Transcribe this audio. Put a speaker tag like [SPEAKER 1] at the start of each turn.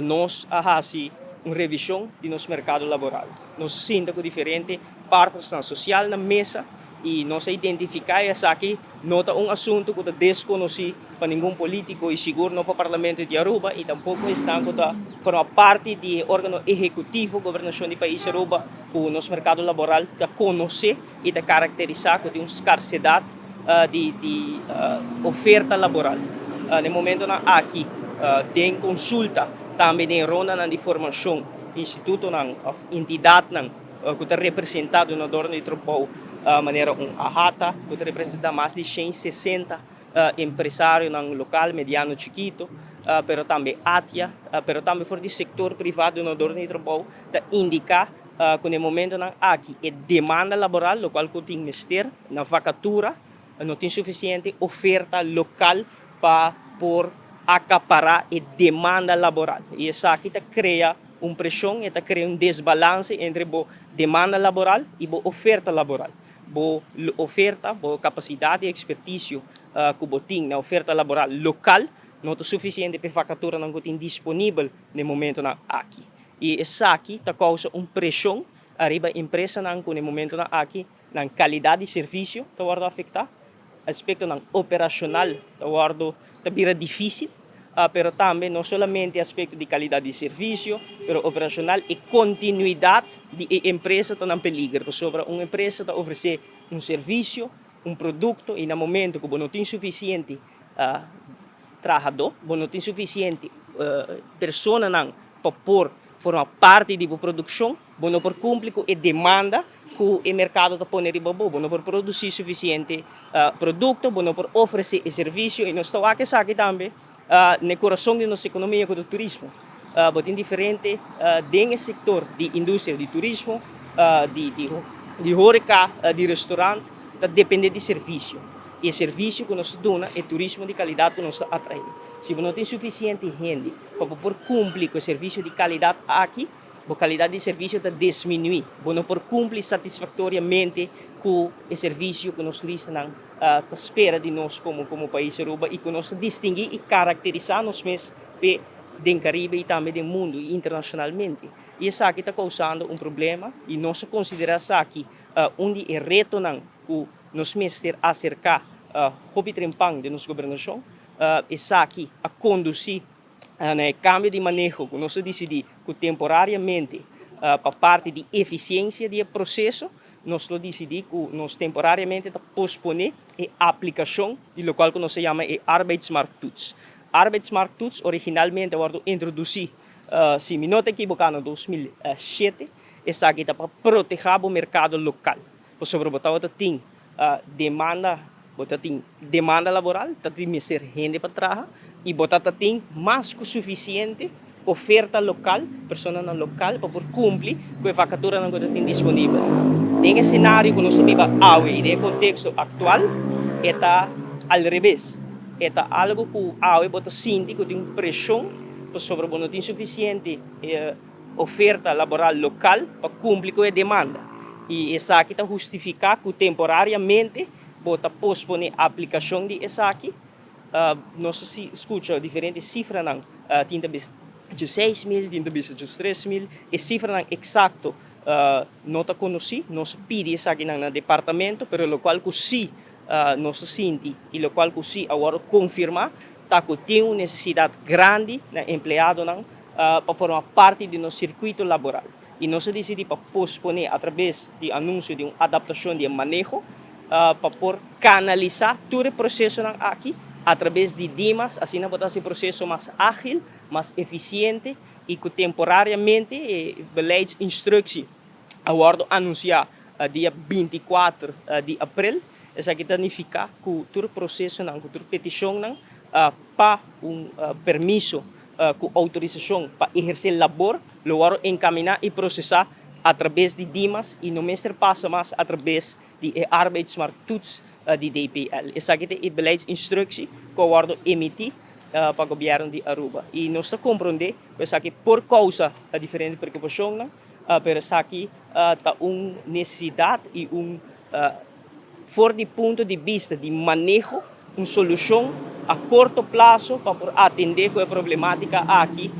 [SPEAKER 1] nós hasi uma revisão de nosso mercado laboral. Nós sinta com diferentes partes na social na mesa e nós identificar essa aqui nota um assunto que desconhecido para nenhum político e seguro no parlamento de Aruba e tampouco está forma parte do órgão executivo governação do país Aruba o nosso mercado laboral que conhece e que caracteriza de uma escassidade de oferta laboral. No momento aqui tem consulta também tem ronda de formação instituto entidade que está representado no dorno de trabalho maneira AHATA que representa mais de 160 empresários no local mediano chiquito pero também ATIA pero também for do setor privado no dorno de trabalho que indica que no momento aqui é demanda laboral o qual tem mister na vacatura não tem suficiente oferta local para por acaparar a demanda laboral. E isso aqui cria uma pressão e cria um desbalance entre a demanda laboral e a oferta laboral. A oferta, a capacidade e expertise que você tem na oferta laboral local não é suficiente para a vacatura não tem disponível no momento aqui. E isso aqui causa uma pressão arriba a empresa no momento aqui na qualidade de serviço que vai afetar aspecto operacional está vira difícil, pero também não somente aspecto de qualidade de serviço, pero operacional e continuidade de empresa está em peligro. Sobre uma empresa está oferecer um serviço, um produto e no momento que não tem suficiente trabalhador, não tem suficiente pessoa para pôr formar parte da produção, não por cumprir com a demanda que o mercado está pondo em bobo, não por produzir suficiente produto, não por oferecer serviço e nós estamos aqui também no coração da nossa economia com o turismo. Tem diferente dentro do setor de indústria de turismo, de horeca, de restaurante, depende de serviço. E o serviço que nós damos é turismo de qualidade que nós atraímos. Se não tem suficiente gente para por cumprir com o serviço de qualidade aqui, a qualidade de serviço está diminuindo. Não por cumprir satisfatoriamente com o serviço que nós turistas espera de nós como país Aruba e que nós distinguir e caracterizar nos mesmos do Caribe e também do mundo e internacionalmente. E isso aqui está causando um problema e nós consideramos aqui onde é reto que nós mesmos ter acercar hobby trempang de nossa governação isso aqui a conduzir no cambio de manejo que nós decidimos que temporariamente para parte de eficiência do processo nós decidimos que nós temporariamente posponer a aplicação do qual que nós chama arbeidsmarkttoets. Arbeidsmarkttoets originalmente foi introduzido se me não estou equivocado em 2007 isso aqui está para proteger o mercado local sobre o tem demanda laboral, tem ser gente para trabalhar e tem mais que suficiente oferta local, pessoas no local para cumprir com a vacatura que tem disponível. Tem cenário que nós vivemos hoje, no contexto atual, está ao revés. Está algo que hoje sente que tem pressão sobre não tem suficiente oferta laboral local para cumprir com a demanda. E isso aqui está justificar que temporariamente bota posponer a aplicação de isso aqui. Nós escuta diferentes cifras não tinta de 6 mil, tinta de 3 mil, e cifra não exato não está conhecido, nós pede isso aqui no departamento, pero o qual que sim nós sente e o qual que sim agora confirmar tá que tem uma necessidade grande na empregado não para formar parte do nosso circuito laboral. E nós decidimos para posponer através de anúncio de uma adaptação de manejo para por canalizar todo o processo aqui através de DIMAS, assim para esse processo mais ágil, mais eficiente e que temporariamente beleids instructie agora anunciar dia 24 de abril. Isso aqui significa que todo o processo, que toda petição para permisso, com autorização para exercer labor, lo encaminhar e processar através de DIMAS e não mais passa mais através de arbeidsmarkttoets de DPL. Isso aqui é beleidsinstructie que agora emitir para o governo de Aruba. E nós compreendemos que isso aqui por causa da diferente preocupação, mas isso aqui está uma necessidade e fora de ponto de vista de manejo, uma solução a curto prazo para atender com a problemática aqui